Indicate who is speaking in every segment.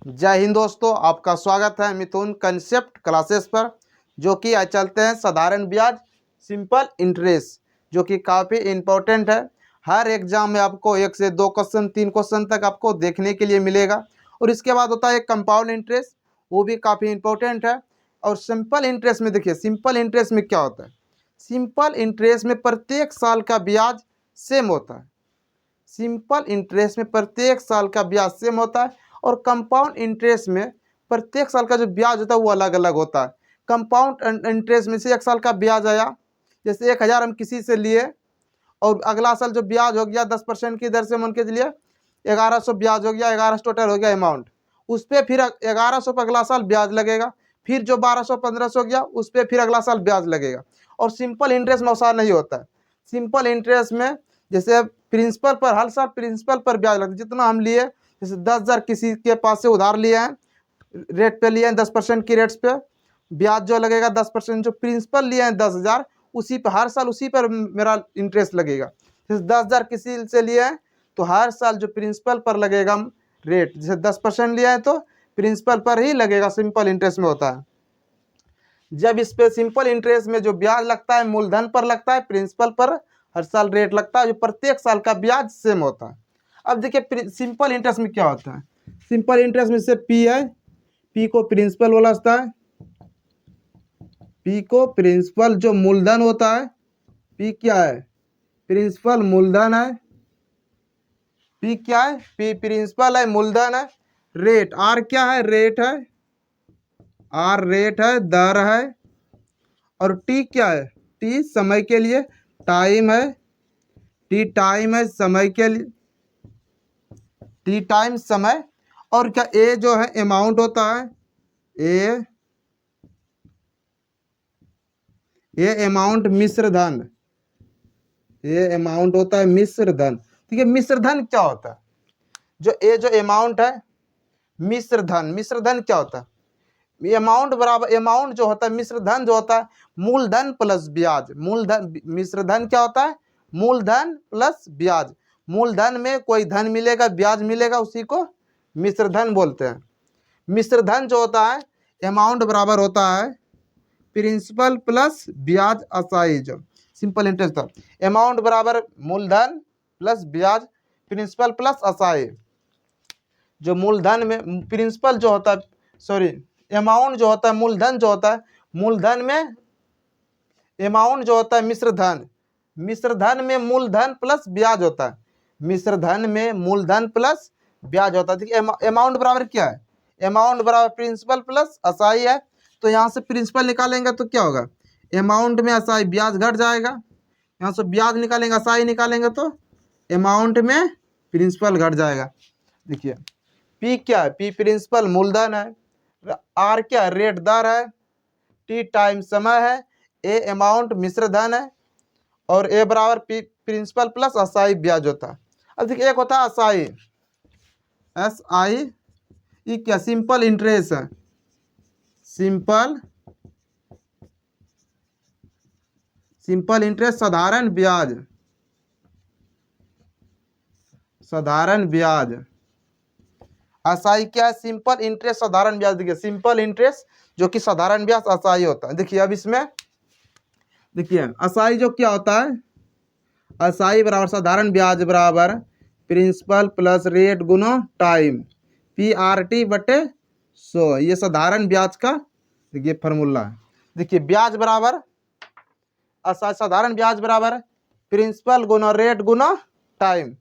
Speaker 1: जय हिंद दोस्तों, आपका स्वागत है मिथुन कंसेप्ट क्लासेस पर। जो कि आज चलते हैं साधारण ब्याज सिंपल इंटरेस्ट, जो कि काफ़ी इम्पोर्टेंट है। हर एग्जाम में आपको 1 से 2 क्वेश्चन 3 क्वेश्चन तक आपको देखने के लिए मिलेगा। और इसके बाद होता है कंपाउंड इंटरेस्ट, वो भी काफ़ी इम्पोर्टेंट है। और सिंपल इंटरेस्ट में देखिए, सिंपल इंटरेस्ट में क्या होता है। सिंपल इंटरेस्ट में प्रत्येक साल का ब्याज सेम होता है। सिंपल इंटरेस्ट में प्रत्येक साल का ब्याज सेम होता है। और कंपाउंड इंटरेस्ट में प्रत्येक साल का जो ब्याज होता है वो अलग अलग होता है। कंपाउंड इंटरेस्ट में से 1 साल का ब्याज आया, जैसे 1000 हम किसी से लिए और अगला साल जो ब्याज हो गया 10% की दर से मान के चलिए 1100 ब्याज हो गया, 1100 टोटल हो गया अमाउंट। उस पर फिर 1100 पर अगला साल ब्याज लगेगा, फिर जो 1200 1500 गया उस पर फिर अगला साल ब्याज लगेगा। और सिंपल इंटरेस्ट में ऐसा नहीं होता है। सिंपल इंटरेस्ट में जैसे प्रिंसिपल पर हर साल प्रिंसिपल पर ब्याज लगता है। जितना हम लिए, जैसे 10,000 किसी के पास से उधार लिए हैं, रेट पे लिए हैं 10% की रेट्स पे, ब्याज जो लगेगा 10%। जो प्रिंसिपल लिए हैं 10,000, उसी पर हर साल उसी पर मेरा इंटरेस्ट लगेगा। जैसे 10,000 किसी से लिए हैं तो हर साल जो प्रिंसिपल पर लगेगा रेट, जैसे 10% लिया है तो प्रिंसिपल पर ही लगेगा। सिंपल इंटरेस्ट में होता है। जब इस पे सिंपल इंटरेस्ट में जो ब्याज लगता है मूलधन पर लगता है, प्रिंसिपल पर हर साल रेट लगता है, जो प्रत्येक साल का ब्याज सेम होता है। अब देखिए सिंपल इंटरेस्ट में क्या होता है। सिंपल इंटरेस्ट में से पी है, पी को प्रिंसिपल बोला जाता है। पी को प्रिंसिपल जो मूलधन होता है, पी क्या है, प्रिंसिपल मूलधन है। पी क्या है, पी प्रिंसिपल है, मूलधन है। रेट आर क्या है, रेट है, आर रेट है, दर है। और टी क्या है, टी समय के लिए, टाइम है, टी टाइम है समय के लिए, टी टाइम समय। और क्या ए जो है अमाउंट होता है, ए अमाउंट मिश्र धन, ये अमाउंट होता है मिश्र धन। ठीक है, मिश्र धन क्या होता है, जो ए जो अमाउंट है मिश्र धन, मिश्र धन क्या होता है, अमाउंट बराबर अमाउंट जो होता है, मिश्र धन जो होता है मूलधन प्लस ब्याज। मूलधन मिश्र धन क्या होता है, मूलधन प्लस ब्याज। मूलधन में कोई धन मिलेगा, ब्याज मिलेगा, उसी को मिश्र धन बोलते हैं। मिश्र धन जो होता है अमाउंट बराबर होता है प्रिंसिपल प्लस ब्याज असाई। जो सिंपल इंटरेस्ट था, अमाउंट बराबर मूलधन प्लस ब्याज, प्रिंसिपल प्लस असाई। जो मूलधन में प्रिंसिपल जो होता है, सॉरी अमाउंट जो होता है, मूलधन जो होता है, मूलधन में अमाउंट जो होता है मिश्र धन, मिश्र धन में मूलधन प्लस ब्याज होता है। मिश्र धन में मूलधन प्लस ब्याज होता है। देखिए अमाउंट बराबर क्या है, अमाउंट बराबर प्रिंसिपल प्लस असाई है। तो यहाँ से प्रिंसिपल निकालेंगे तो क्या होगा, अमाउंट में असाई ब्याज घट जाएगा। यहाँ से ब्याज निकालेंगे, असाई निकालेंगे तो अमाउंट में प्रिंसिपल घट जाएगा। देखिए पी क्या है, पी प्रिंसिपल मूलधन है, आर क्या है, रेट दर है, टी टाइम समय है, ए अमाउंट मिश्र धन है, और ए बराबर पी प्रिंसिपल प्लस असाई ब्याज होता है। अब देखिए एक होता है असाई, एस आई, ये क्या सिंपल इंटरेस्ट है, सिंपल सिंपल इंटरेस्ट साधारण ब्याज, साधारण ब्याज। असाई क्या है, सिंपल इंटरेस्ट साधारण ब्याज। देखिए सिंपल इंटरेस्ट जो कि साधारण ब्याज असाई होता है। देखिए अब इसमें देखिए असाई जो क्या होता है, असाई बराबर साधारण ब्याज बराबर प्रिंसिपल प्लस रेट गुना टाइम, पी आर टी बटे 100। ये साधारण ब्याज का देखिए फॉर्मूला है। देखिए ब्याज बराबर साधारण ब्याज बराबर प्रिंसिपल गुना रेट गुना टाइम,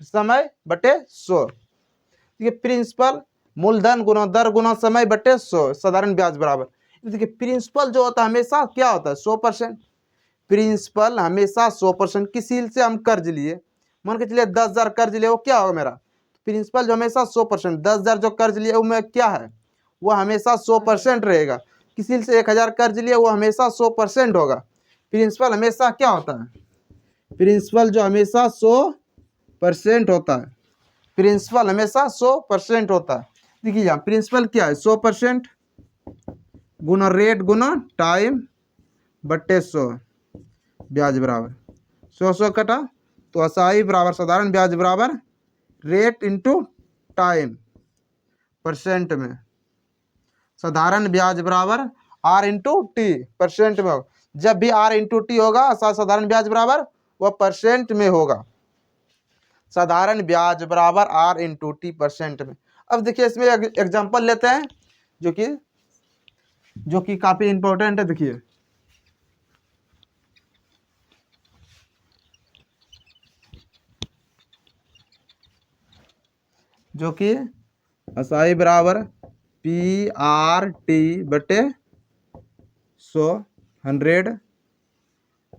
Speaker 1: समय बटे 100। देखिए प्रिंसिपल मूलधन गुना दर गुना समय बटे 100, साधारण ब्याज बराबर। देखिए प्रिंसिपल जो होता है हमेशा क्या होता है, 100%। प्रिंसिपल हमेशा 100%। किसी से हम कर्ज लिए, मान के चलिए 10,000 कर्ज लिए, वो क्या होगा मेरा प्रिंसिपल जो हमेशा 100%। 10,000 जो कर्ज लिए वो में क्या है, वो हमेशा 100% रहेगा। किसी से 1,000 कर्ज लिए, वो हमेशा 100% होगा। प्रिंसिपल हमेशा क्या होता है, प्रिंसिपल जो हमेशा 100% होता है, प्रिंसिपल हमेशा 100% होता है। देखिए यहाँ प्रिंसिपल क्या है, 100% गुना रेट गुना टाइम बट्टे 100, ब्याज बराबर 100 कटा तो असाई बराबर साधारण ब्याज बराबर रेट इंटू टाइम परसेंट में, साधारण ब्याज बराबर आर इंटू टी परसेंट में होगा। जब भी आर इंटू टी होगा साधारण ब्याज बराबर वह परसेंट में होगा। साधारण ब्याज बराबर आर इंटू टी परसेंट में। अब देखिए इसमें एग्जांपल लेते हैं जो कि काफी इंपॉर्टेंट है। देखिए जो कि असाई बराबर पी आर टी बटे 100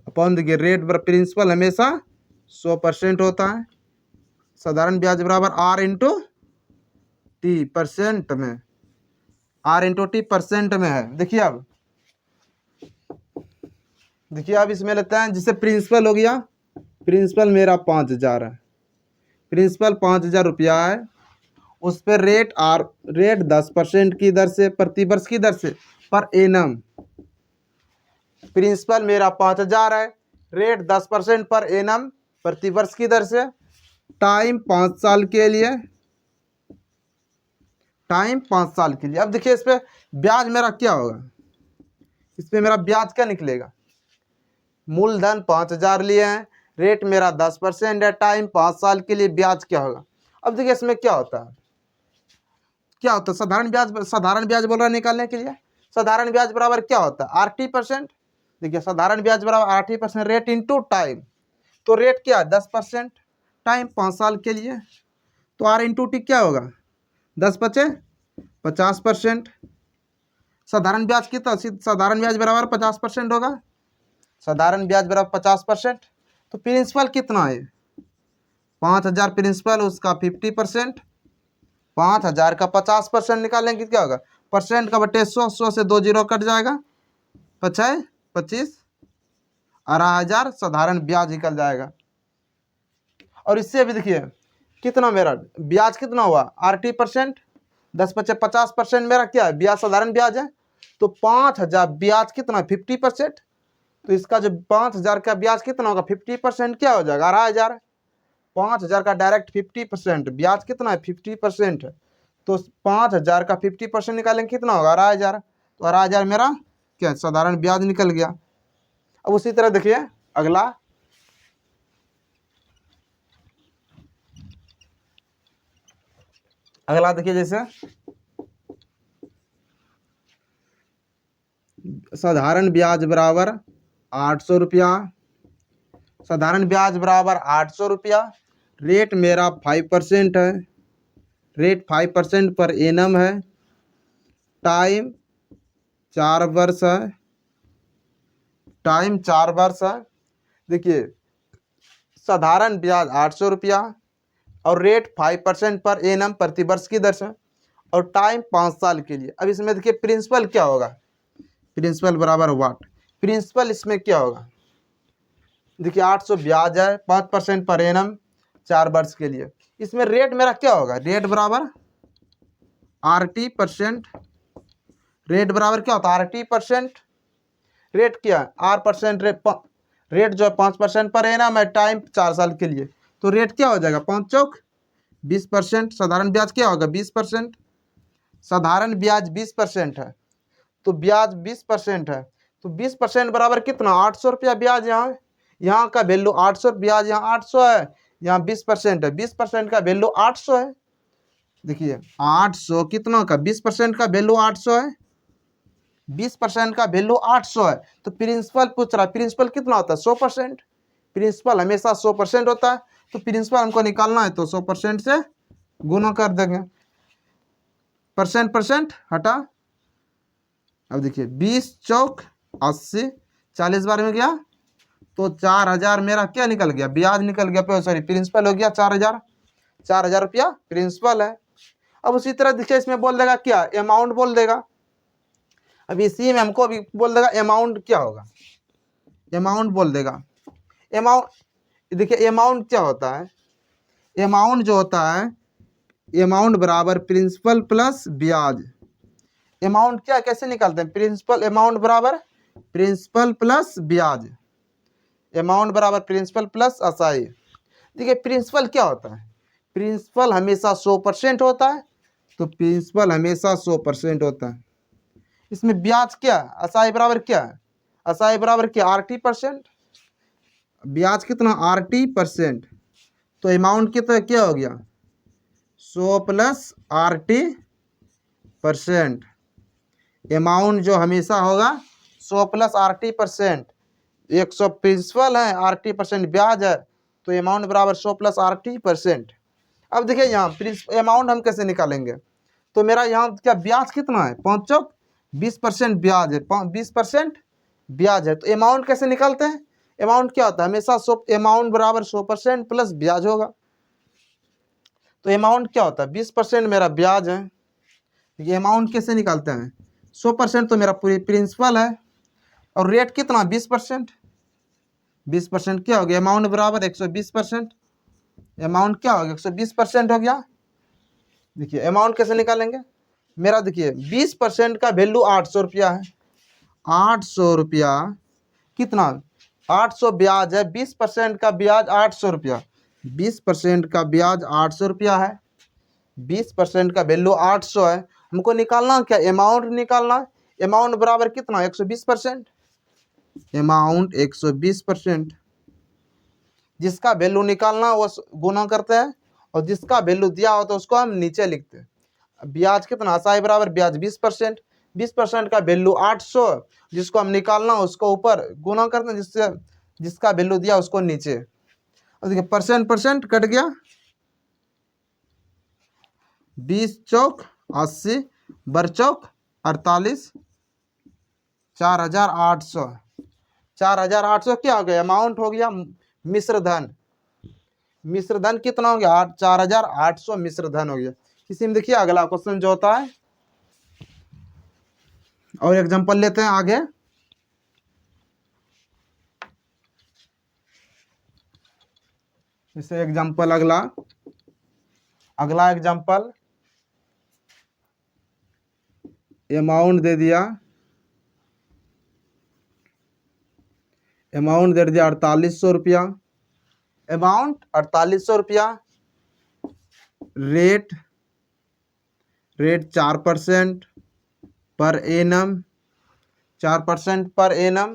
Speaker 1: अपॉन देखिए रेट प्रिंसिपल हमेशा 100% होता है। साधारण ब्याज बराबर आर इंटू टी परसेंट में, आर इंटू टी परसेंट में है। देखिए अब इसमें लेते हैं जिससे प्रिंसिपल हो गया, प्रिंसिपल मेरा 5000 है, प्रिंसिपल 5000 रुपया है, उस पर रेट 10% की दर से प्रतिवर्ष की दर से पर एनम। प्रिंसिपल मेरा 5000 है, रेट 10% पर एनम प्रतिवर्ष की दर से, टाइम 5 साल के लिए, टाइम 5 साल के लिए। अब देखिए इस पे ब्याज मेरा क्या होगा, इस पे मेरा ब्याज क्या निकलेगा। मूलधन 5000 लिए हैं, रेट मेरा 10% है, टाइम 5 साल के लिए, ब्याज क्या होगा। अब देखिए इसमें क्या होता है साधारण ब्याज बोल रहा है निकालने के लिए। साधारण ब्याज बराबर क्या होता है आर टी परसेंट। देखिए साधारण ब्याज बराबर R T percent rate into time, तो रेट क्या 10%, टाइम 5 साल के लिए, तो आर इंटू टी क्या होगा 10 बचे 50%। साधारण ब्याज कितना, साधारण ब्याज बराबर 50% होगा, साधारण ब्याज बराबर 50%। तो प्रिंसिपल कितना है 5000 प्रिंसिपल, उसका 50%, 5000 का 50% निकालेंगे क्या होगा, परसेंट का बटे 100, 100 से 2 जीरो कट जाएगा, 25 18,000 साधारण ब्याज निकल जाएगा। और इससे भी देखिए कितना मेरा ब्याज कितना हुआ आर टी परसेंट, 10 बचे 50% मेरा क्या है ब्याज, साधारण ब्याज है। तो 5000 ब्याज कितना 50%, तो इसका जो 5000 का ब्याज कितना होगा 50% क्या हो जाएगा 18,000। 5000 का डायरेक्ट 50% ब्याज कितना है 50% है, तो 5000 का 50% निकालेंगे कितना होगा 18,000, तो 18,000 मेरा क्या साधारण ब्याज निकल गया। अब उसी तरह देखिए अगला देखिए जैसे साधारण ब्याज बराबर 800 रुपया, साधारण ब्याज बराबर 800 रुपया, रेट मेरा 5% है, रेट 5% पर एनम है, टाइम 4 वर्ष है, टाइम 4 वर्ष है। देखिए साधारण ब्याज 800 रुपया और रेट 5% पर एनम प्रतिवर्ष की दर से और टाइम 5 साल के लिए। अब इसमें देखिए प्रिंसिपल क्या होगा, प्रिंसिपल बराबर वाट, प्रिंसिपल इसमें क्या होगा देखिए 800 ब्याज है, 5% पर एनम 4 वर्ष के लिए। इसमें रेट मेरा क्या होगा, रेट बराबर आर टी परसेंट, रेट बराबर क्या होता है आर टी परसेंट, रेट क्या आर परसेंट, रेट जो है 5% पर एनम है, टाइम 4 साल के लिए, तो रेट क्या हो जाएगा 5 चौक 20%। साधारण ब्याज क्या होगा 20%, साधारण ब्याज 20% है, तो ब्याज 20% है, तो 20% बराबर कितना 800 रुपया ब्याज। यहाँ का वैल्यू 800, ब्याज यहाँ 800 है, यहाँ 20% है, 20% का वैल्यू 800 है। देखिए 800 कितना का 20% का वैल्यू 800 है, 20% का वैल्यू 800 है। तो प्रिंसिपल पूछ रहा है प्रिंसिपल कितना होता है 100%, प्रिंसिपल हमेशा 100% होता है, तो प्रिंसिपल हमको निकालना है तो 100% से गुना कर देंगे, परसेंट हटा। अब देखिए 20 चौक 80, 40 बार में गया तो 4000 मेरा क्या निकल गया ब्याज निकल गया, सॉरी प्रिंसिपल हो गया 4000, 4000 रुपया प्रिंसिपल है। अब उसी तरह देखिए इसमें बोल देगा क्या अमाउंट बोल देगा, अब इसी में हमको अभी बोल देगा अमाउंट क्या होगा, अमाउंट बोल देगा। अमाउंट देखिए अमाउंट क्या होता है, अमाउंट जो होता है अमाउंट बराबर प्रिंसिपल प्लस ब्याज। अमाउंट क्या कैसे निकालते हैं प्रिंसिपल अमाउंट बराबर प्रिंसिपल प्लस ब्याज, अमाउंट बराबर प्रिंसिपल प्लस असाई। देखिए प्रिंसिपल क्या होता है, प्रिंसिपल हमेशा 100% होता है, तो प्रिंसिपल हमेशा 100% होता है। इसमें ब्याज क्या है, असाई बराबर क्या है, असाई बराबर क्या, RT%, ब्याज कितना RT%, तो अमाउंट कितना क्या हो गया 100 प्लस RT%, अमाउंट जो हमेशा होगा 100 प्लस RT%, 100 प्रिंसिपल है, RT% ब्याज है, तो अमाउंट बराबर 100 प्लस RT%। अब देखिए यहाँ अमाउंट हम कैसे निकालेंगे, तो मेरा यहाँ क्या ब्याज कितना है 5 20% ब्याज है, 20% ब्याज है, तो अमाउंट कैसे निकालते हैं, अमाउंट क्या होता है हमेशा 100, अमाउंट बराबर 100% प्लस ब्याज होगा। तो अमाउंट क्या होता है 20% मेरा ब्याज है, ये अमाउंट कैसे निकालते हैं 100% तो मेरा पूरी प्रिंसिपल है, और रेट कितना 20%, 20% क्या हो गया अमाउंट बराबर 120%, अमाउंट क्या हो गया 120% हो गया। देखिए अमाउंट कैसे निकालेंगे, मेरा देखिए 20% का वैल्यू 800 रुपया है, 800 रुपया कितना 800 ब्याज है, 20% का ब्याज 800 रुपया, 20% का ब्याज 800 रुपया है, 20% का वैल्यू 800 है, हमको निकालना क्या अमाउंट निकालना, अमाउंट बराबर कितना 120%, अमाउंट 120%, जिसका वैल्यू निकालना वो गुना करते हैं, और जिसका वैल्यू दिया होता है उसको हम नीचे लिखते हैं। ब्याज कितना असाई बराबर ब्याज 20%, 20% का वैल्यू 800, जिसको हम निकालना उसको ऊपर गुना करते हैं, जिससे जिसका वैल्यू दिया उसको नीचे। और देखिए परसेंट कट गया, 20 चौक 80, बर चौक 48, 4800, 4800 क्या हो गया अमाउंट हो गया, मिश्र धन, मिश्र धन कितना हो गया 4800 मिश्र धन हो गया। इसी में देखिए अगला क्वेश्चन जो होता है, और एग्जांपल लेते हैं आगे, इसे एग्जांपल अगला एग्जांपल, अमाउंट दे दिया, अमाउंट दे दिया 4800 रुपया, अमाउंट 4800 रुपया, rate 4% per annum, 4% per annum,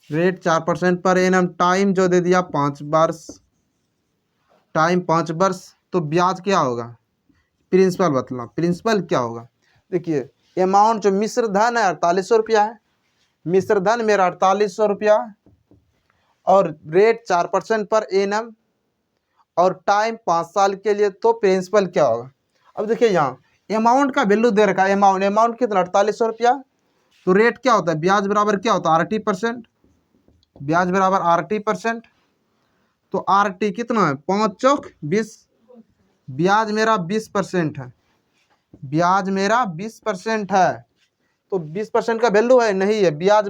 Speaker 1: rate 4% per annum, time जो दे दिया 5 वर्ष, टाइम 5 वर्ष, तो ब्याज क्या होगा प्रिंसिपल बतला, प्रिंसिपल क्या होगा। देखिए अमाउंट जो मिश्र धन है 4800 रुपया है, मिश्र धन मेरा 4800 रुपया, और रेट 4% पर एनम, और टाइम 5 साल के लिए, तो प्रिंसिपल क्या होगा। अब देखिए यहाँ अमाउंट का वैल्यू दे रखा है, अमाउंट कितना 4800 रुपया, तो रेट क्या होता है ब्याज बराबर क्या होता है RT%, ब्याज बराबर RT%, तो RT कितना है 5 चौक 20, ब्याज मेरा 20% है, ब्याज मेरा 20% है, तो 20% का वैल्यू है नहीं है, ब्याज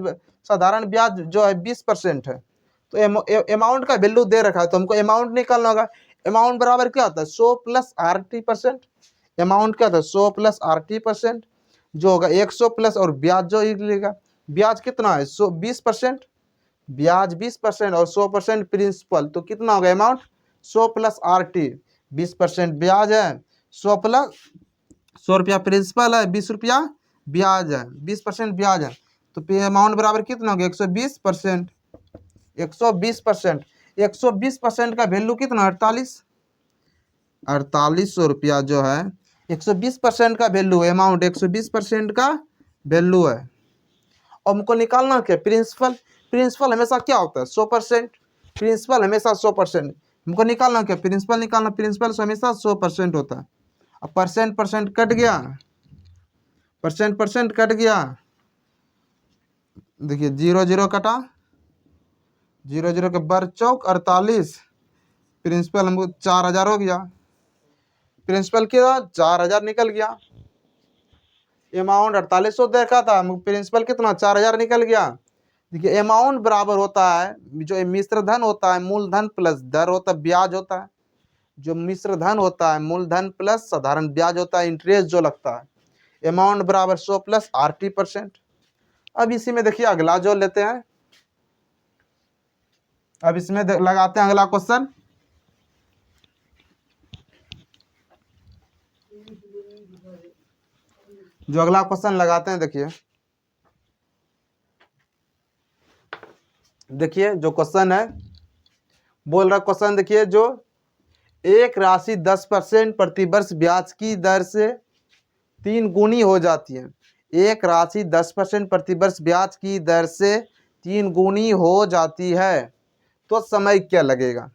Speaker 1: साधारण ब्याज जो है 20% है, तो अमाउंट का वैल्यू दे रखा है, तो हमको अमाउंट निकालना होगा, अमाउंट बराबर क्या होता है 100 प्लस RT%, अमाउंट क्या होता है 100 प्लस RT%, जो होगा 100 प्लस और ब्याज जो लेगा, ब्याज कितना है 20%, ब्याज 20% और 100% प्रिंसिपल, तो कितना होगा अमाउंट 100 प्लस RT, 20% ब्याज है, 100 प्लस 100 रुपया प्रिंसिपल है, 20 रुपया ब्याज है, 20% ब्याज है, तो अमाउंट बराबर कितना हो गया 120%, 120%, 120% का वैल्यू कितना 4800 रुपया जो है 120% का वैल्यू है, अमाउंट 120% का वैल्यू है। और हमको निकालना क्या प्रिंसिपल, प्रिंसिपल हमेशा क्या होता है 100%, प्रिंसिपल हमेशा 100%, हमको निकालना क्या प्रिंसिपल निकालना, प्रिंसिपल हमेशा 100% होता है। अब परसेंट कट गया, परसेंट कट गया, देखिए 0 कटा, 0 के बर चौक 48, प्रिंसिपल हमको 4000 हो गया, प्रिंसिपल के 4000 निकल गया, अमाउंट 4800 देखा था, प्रिंसिपल कितना 4000 निकल गया। देखिए अमाउंट बराबर होता है जो मिश्र धन होता है मूलधन प्लस दर होता है ब्याज होता है, जो मिश्र धन होता है मूलधन प्लस साधारण ब्याज होता है इंटरेस्ट जो लगता है, अमाउंट बराबर 100 प्लस RT%। अब इसी में देखिए अगला जो लेते हैं, अब इसमें लगाते हैं अगला क्वेश्चन, जो अगला क्वेश्चन लगाते हैं, देखिए जो क्वेश्चन है, बोल रहा क्वेश्चन देखिए, जो एक राशि 10% प्रतिवर्ष ब्याज की दर से 3 गुनी हो जाती है। एक राशि 10% प्रतिवर्ष ब्याज की दर से 3 गुनी हो जाती है, तो समय क्या लगेगा।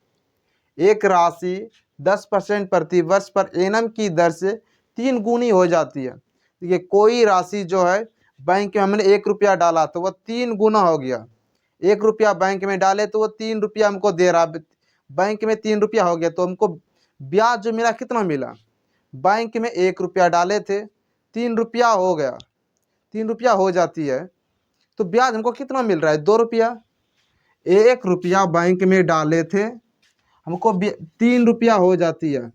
Speaker 1: एक राशि 10% प्रतिवर्ष पर एनम की दर से 3 गुनी हो जाती है। देखिए कोई राशि जो है बैंक में हमने 1 रुपया डाला तो वह 3 गुना हो गया। 1 रुपया बैंक में डाले तो वो 3 रुपया हमको दे रहा, बैंक में 3 रुपया हो गया, तो हमको ब्याज जो मिला कितना मिला। बैंक में 1 रुपया डाले थे, 3 रुपया हो गया, 3 रुपया हो जाती है, तो ब्याज हमको कितना मिल रहा है, 2 रुपया। 1 रुपया बैंक में डाले थे, हमको 3 रुपया हो जाती है।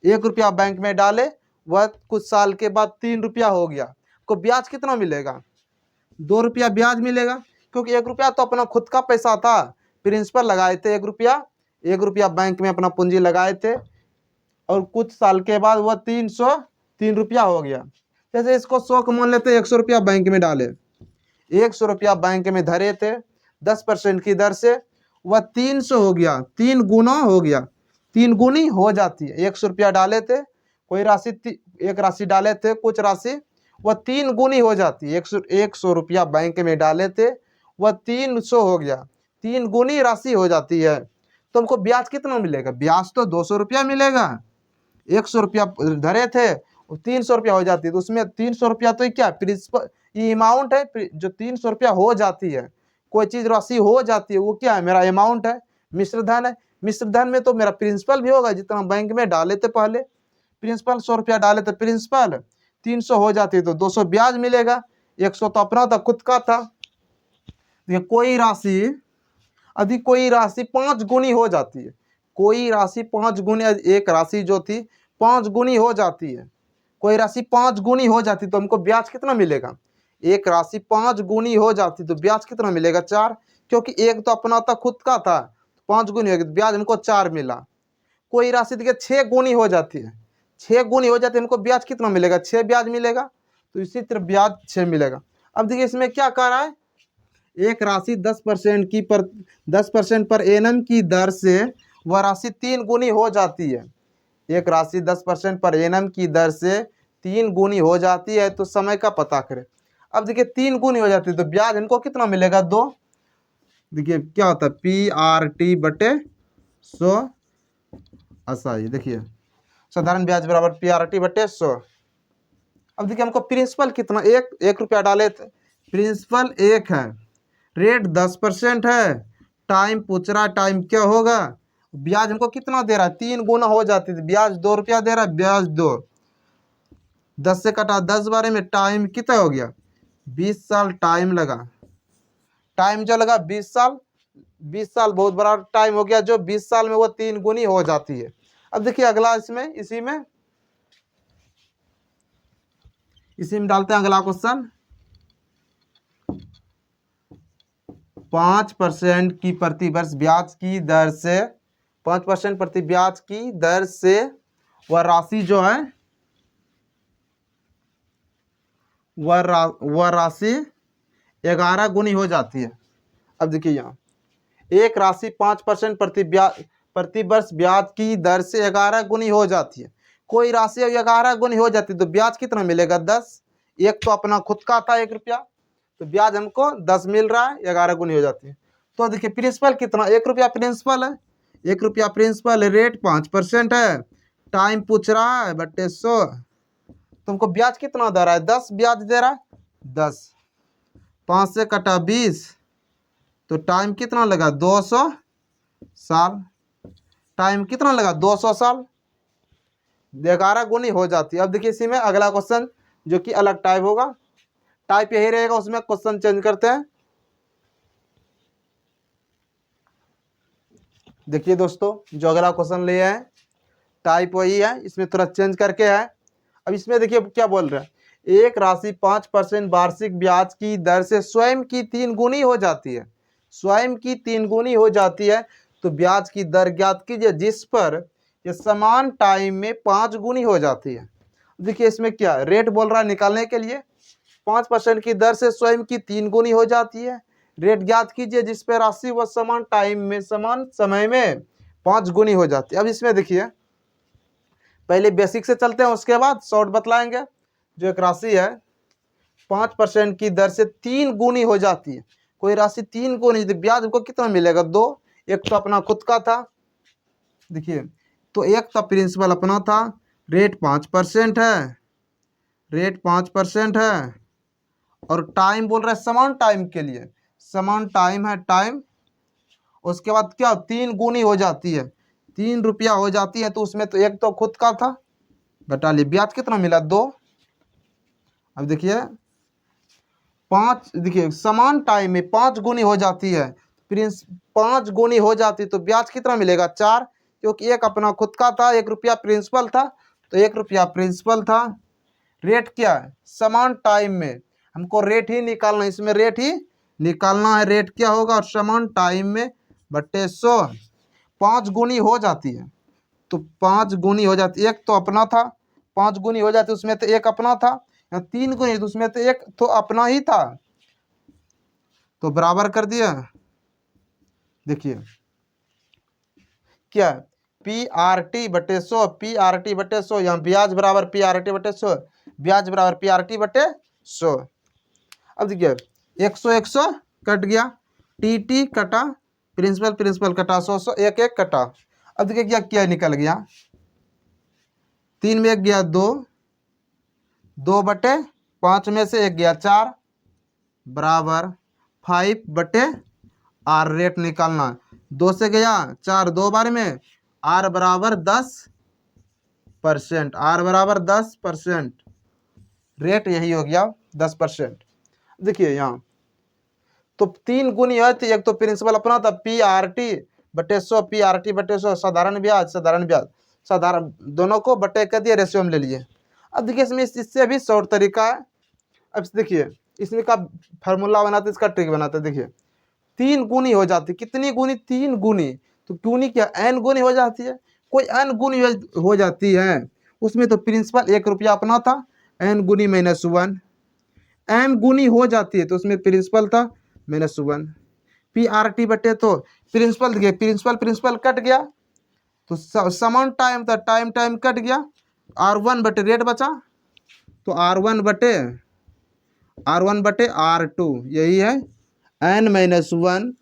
Speaker 1: 1 रुपया बैंक में डाले, वह कुछ साल के बाद 3 रुपया हो गया, को ब्याज कितना मिलेगा, 2 रुपया ब्याज मिलेगा, क्योंकि 1 रुपया तो अपना खुद का पैसा था, प्रिंसिपल लगाए थे 1 रुपया बैंक में अपना पूंजी लगाए थे, और कुछ साल के बाद वह 3 रुपया हो गया। जैसे इसको 100 मान लेते, 100 रुपया बैंक में डाले, 100 रुपया बैंक में धरे थे 10% की दर से, वह 300 हो गया, 3 गुना हो गया, 3 गुनी हो जाती है। 100 रुपया डाले थे, कोई राशि एक राशि डाले थे, कुछ राशि, वह 3 गुनी हो जाती है। 100 रुपया बैंक में डाले थे, वह 300 हो गया, 3 गुनी राशि हो जाती है, तो हमको ब्याज कितना मिलेगा, ब्याज तो 200 रुपया मिलेगा। 100 रुपया धरे थे, 300 रुपया हो जाती है, तो उसमें 300 रुपया तो क्या प्रिंसिपल, ये अमाउंट है जो 300 रुपया हो जाती है, कोई चीज राशि हो जाती है, वो क्या है, मेरा अमाउंट है, मिश्र धन है। मिश्र धन में तो मेरा प्रिंसिपल भी होगा, जितना बैंक में डाले थे पहले, प्रिंसिपल 100 रुपया डाले थे, प्रिंसिपल 300 हो जाती है, तो 200 ब्याज मिलेगा। 100 तो अपना था, खुद का था। कोई राशि यदि कोई राशि 5 गुनी हो जाती है, कोई राशि 5 गुनी, एक राशि जो थी 5 गुनी हो जाती है, कोई राशि 5 गुनी हो जाती, तो हमको ब्याज कितना मिलेगा। एक राशि 5 गुनी हो जाती तो ब्याज कितना मिलेगा, 4, क्योंकि एक तो अपना था, खुद का था, 5 गुनी हो गई, ब्याज हमको 4 मिला। कोई राशि देखिए 6 गुनी हो जाती है, 6 गुनी हो जाती है, हमको ब्याज कितना मिलेगा, 6 ब्याज मिलेगा, तो इसी तरह ब्याज 6 मिलेगा। अब देखिए इसमें क्या कह रहा है, एक राशि 10% पर एनम की दर से वह राशि 3 गुनी हो जाती है। एक राशि 10% पर एनम की दर से 3 गुनी हो जाती है, तो समय का पता करें। अब देखिए 3 गुनी हो जाती है, तो ब्याज इनको कितना मिलेगा, 2। देखिए क्या होता है, PRT बटे 100 असाई, देखिए साधारण ब्याज बराबर PRT बटे 100। अब देखिए हमको प्रिंसिपल कितना, 1 रुपया डाले थे, प्रिंसिपल 1 है, रेट 10% है, टाइम पूछ रहा है, टाइम क्या होगा, ब्याज हमको कितना दे रहा है, 3 गुना हो जाती है, ब्याज 2 रुपया दे रहा है, ब्याज 2, 10 से कटा 10 बारे में, टाइम कितना हो गया, 20 साल टाइम लगा, टाइम जो लगा 20 साल, 20 साल बहुत बड़ा टाइम हो गया, जो 20 साल में वो 3 गुनी हो जाती है। अब देखिए अगला इसमें इसी में डालते हैं अगला क्वेश्चन। 5% की प्रतिवर्ष ब्याज की दर से, 5% प्रति ब्याज की दर से वह राशि जो है, वह राशि 11 गुनी हो जाती है। अब देखिए यहाँ एक राशि 5% प्रतिवर्ष ब्याज की दर से 11 गुनी हो जाती है। कोई राशि 11 गुनी हो जाती है, तो ब्याज कितना मिलेगा, 10। एक तो अपना खुद का था 1 रुपया, तो ब्याज हमको 10 मिल रहा है, 11 गुनी हो जाती है। तो देखिए प्रिंसिपल कितना, 1 रुपया प्रिंसिपल है, 1 रुपया प्रिंसिपल, रेट 5% है, टाइम पूछ रहा है बटे 100, तुमको ब्याज कितना दे रहा है, 10 ब्याज दे रहा है, 10, 5 से कटा 20, तो टाइम कितना लगा, 200 साल, टाइम कितना लगा, 200 साल, 11 गुनी हो जाती है। अब देखिए इसी में अगला क्वेश्चन जो कि अलग टाइप होगा, टाइप यही रहेगा, उसमें क्वेश्चन चेंज करते हैं। देखिए दोस्तों जो अगला क्वेश्चन लिए हैं टाइप वही है, इसमें थोड़ा चेंज करके है। अब इसमें देखिए क्या बोल रहा है, एक राशि 5% वार्षिक ब्याज की दर से स्वयं की 3 गुनी हो जाती है, स्वयं की 3 गुनी हो जाती है, तो ब्याज की दर ज्ञात कीजिए जिस पर ये समान टाइम में 5 गुनी हो जाती है। देखिए इसमें क्या रेट बोल रहा है निकालने के लिए 5% की दर से स्वयं की 3 गुनी हो जाती है। रेट ज्ञात कीजिए जिस पर राशि व समान टाइम में समान समय में 5 गुनी हो जाती है। अब इसमें देखिए पहले बेसिक से चलते हैं, उसके बाद शॉर्ट बतलाएंगे। जो एक राशि है 5% की दर से 3 गुनी हो जाती है। कोई राशि 3 गुनी, तो ब्याज को कितना मिलेगा? 2। एक तो अपना खुद का था, देखिए तो एक तो प्रिंसिपल अपना था, रेट 5% है, रेट 5% है, और टाइम बोल रहा है समान टाइम के लिए, समान टाइम है टाइम। उसके बाद क्या 3 गुनी हो जाती है, 3 रुपया हो जाती है, तो उसमें तो एक तो खुद का था, घटा लिए, ब्याज कितना मिला? 2। अब देखिए 5, देखिए समान टाइम में 5 गुनी हो जाती है, प्रिंस 5 गुनी हो जाती तो ब्याज कितना मिलेगा? 4, क्योंकि एक अपना खुद का था, 1 रुपया प्रिंसिपल था, तो 1 रुपया प्रिंसिपल था। रेट क्या है? समान टाइम में, हमको रेट ही निकालना है, इसमें रेट ही निकालना है। रेट क्या होगा? और समान टाइम में बट्टे 100, 5 गुनी हो जाती है, तो 5 गुनी हो जाती, एक तो अपना था, 5 गुनी हो जाती उसमें तो एक अपना था, 3 गुनी तो उसमें तो एक तो अपना ही था, तो बराबर कर दिया। देखिए क्या पी आर टी बटे 100, पी आर टी बटे 100, यहाँ ब्याज बराबर पी आर टी बटे 100, ब्याज बराबर पी आर टी बटे 100। अब देखिए 100 कट गया, टी टी कटा, प्रिंसिपल प्रिंसिपल कटा, 100 एक एक कटा। अब देखिए क्या क्या निकल गया, 3 में 1 गया 2, 2 बटे 5 में से 1 गया 4, बराबर 5 बटे आर। रेट निकालना, 2 से गया 4, 2 बार में, आर बराबर 10%, आर बराबर 10%, रेट यही हो गया 10%। देखिए यहाँ तो 3 गुनी है, तो एक तो प्रिंसिपल अपना था पी आर टी बटे 100, पी आर टी बटे 100, साधारण ब्याज साधारण ब्याज साधारण, दोनों को बटे कर दिए, रेशियो में ले लिए। अब देखिए इसमें इससे भी शॉर्ट तरीका है। अब देखिए इसमें का फार्मूला बनाते, इसका ट्रिक बनाते, देखिए 3 गुनी हो जाती, कितनी गुनी? 3 गुनी, तो गुनी क्या एन गुनी हो जाती है, कोई एन गुनी हो जाती है, उसमें तो प्रिंसिपल 1 रुपया अपना था, एन गुनी -1, एम गुनी हो जाती है तो उसमें प्रिंसिपल था -1, पी आर टी बटे, तो प्रिंसिपल देखिए प्रिंसिपल प्रिंसिपल कट गया, तो समान टाइम था, टाइम टाइम कट गया, R1 बटे रेट बचा, तो R1 बटे R2, यही है n-1,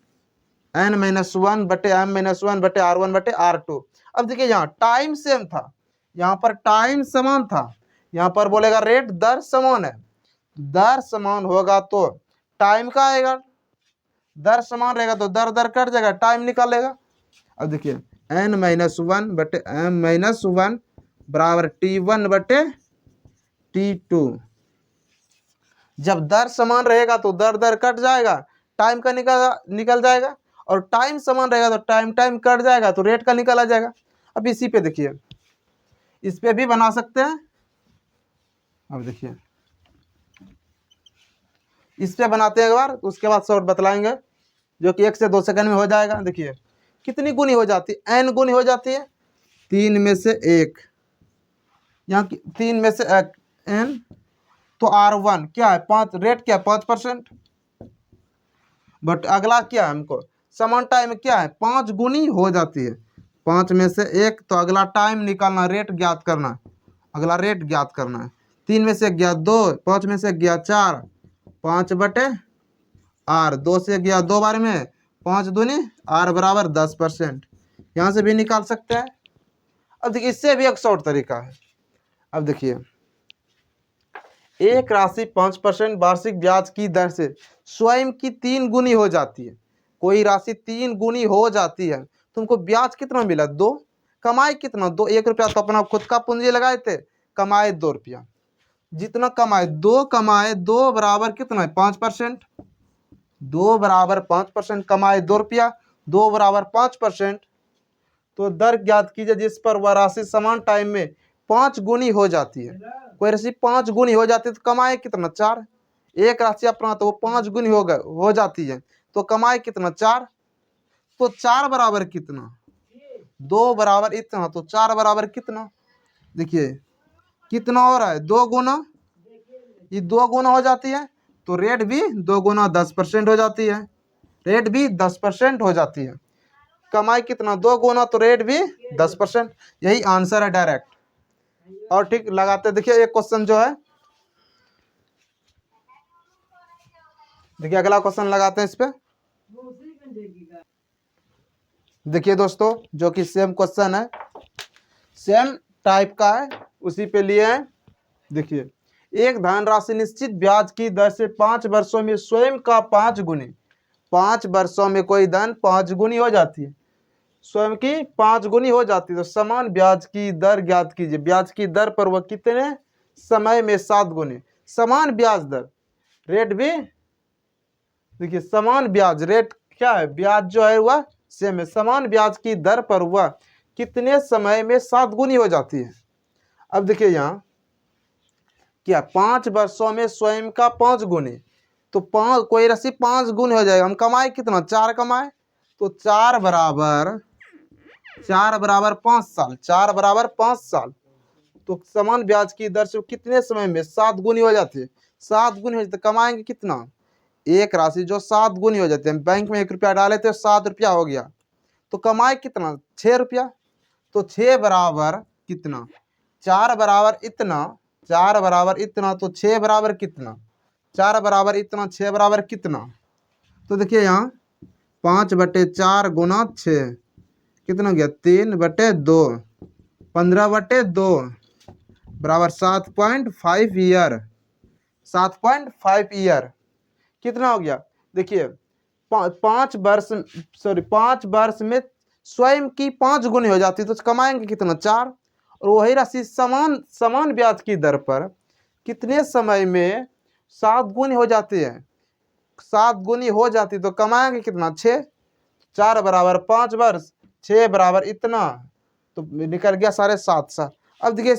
Speaker 1: n-1 बटे m-1 बटे R1 बटे R2। अब देखिए यहाँ टाइम सेम था, यहाँ पर टाइम समान था, यहाँ पर बोलेगा रेट दर समान है, दर समान होगा तो टाइम का आएगा, दर समान रहेगा तो दर दर कट जाएगा, टाइम निकालेगा। अब देखिए n-1 बटे m-1 बराबर T1 बटे T2। जब दर समान रहेगा तो दर दर कट जाएगा, टाइम का निकल जाएगा, और टाइम समान रहेगा तो टाइम टाइम कट जाएगा, तो रेट का निकल आ जाएगा। अब इसी पे देखिए, इस पे भी बना सकते हैं। अब देखिए इस पे बनाते हैं एक बार, उसके बाद शॉर्ट बतलाएंगे, जो कि 1 से 2 सेकंड में हो जाएगा। देखिए कितनी गुनी हो जाती है? एन गुनी हो जाती है, 3 में से 1, यहाँ 3 में से एन, तो R1 क्या है? 5, रेट क्या है? 5%। बट अगला क्या है? हमको समान टाइम क्या है? 5 गुनी हो जाती है, 5 में से 1, तो अगला टाइम निकालना, रेट ज्ञात करना, अगला रेट ज्ञात करना है। 3 में से 1 गया 2, 5 में से 1 गया 4, 5 बटे आर, 2 से गया 2 बार में, 5 दूनी आर बराबर 10%, यहाँ से भी निकाल सकते हैं। अब देखिए इससे भी एक शॉर्ट तरीका है। अब देखिए एक राशि 5% वार्षिक ब्याज की दर से स्वयं की 3 गुनी हो जाती है। कोई राशि 3 गुनी हो जाती है, तुमको ब्याज कितना मिला? 2। कमाए कितना? 2, 1 रुपया तो अपना खुद का पूंजी लगाए थे, कमाए 2 रुपया। जितना कमाए 2, कमाए 2 बराबर कितना है? 5%। 2 बराबर 5%, कमाए 2 रुपया, 2 बराबर 5%, तो दर ज्ञात कीजिए जिस पर वह राशि समान टाइम में 5 गुनी हो जाती है। कोई राशि 5 गुनी हो जाती है तो कमाए कितना? 4। एक राशि अपना तो वो 5 गुनी हो जाती है, तो कमाए कितना? 4। तो 4 बराबर कितना? 2 बराबर इतना, तो 4 बराबर कितना? देखिए कितना हो रहा है 2 गुना, ये 2 गुना हो जाती है तो रेट भी 2 गुना 10% हो जाती है, रेट भी 10% हो जाती है। कमाई कितना 2 गुना तो रेट भी 10%, यही आंसर है डायरेक्ट। और ठीक लगाते, देखिए एक क्वेश्चन जो है, देखिए अगला क्वेश्चन लगाते हैं इस पे। देखिए दोस्तों जो कि सेम क्वेश्चन है, सेम टाइप का है, उसी पे लिए हैं। देखिए एक धनराशि निश्चित ब्याज की दर से 5 वर्षों में स्वयं का 5 गुनी, 5 वर्षों में कोई धन 5 गुनी हो जाती है, स्वयं की 5 गुनी हो जाती है, तो समान ब्याज की दर ज्ञात कीजिए। ब्याज की दर पर वह कितने समय में 7 गुनी, समान ब्याज दर, रेट भी देखिए समान ब्याज, रेट क्या है, ब्याज जो है वह सेम है, समान ब्याज की दर पर वह कितने समय में 7 गुनी हो जाती है। अब देखिए यहाँ क्या 5 वर्षों में स्वयं का 5 गुनी, तो 5 कोई राशि 5 गुनी हो जाएगा, हम कमाए कितना 4 कमाए, तो 4 बराबर 5 साल, 4 बराबर 5 साल, तो समान ब्याज की दर से कितने समय में 7 गुनी हो जाती है, 7 गुनी हो जाती है, कमाएंगे कितना, एक राशि जो 7 गुनी हो जाती है, बैंक में 1 रुपया डाले थे 7 रुपया हो गया, तो कमाए कितना 6 रुपया, तो 6 बराबर कितना 4 बराबर इतना, 4 बराबर इतना, तो 6 बराबर कितना 4 बराबर इतना, 6 बराबर कितना, तो देखिए यहाँ 5/4 गुना 6 कितना हो गया 3/2, 15/2 बराबर 7.5 ईयर, 7.5 ईयर कितना हो गया। देखिए 5 वर्ष में स्वयं की 5 गुनी हो जाती है, तो कमाएंगे कितना 4, और वही राशि समान ब्याज की दर पर कितने समय में 7 गुनी हो जाती है, 7 गुनी हो जाती, तो कमाएंगे कितना 6, 4 बराबर 5 वर्ष, 6 बराबर इतना, तो निकल गया 7.5 साल। अब देखिए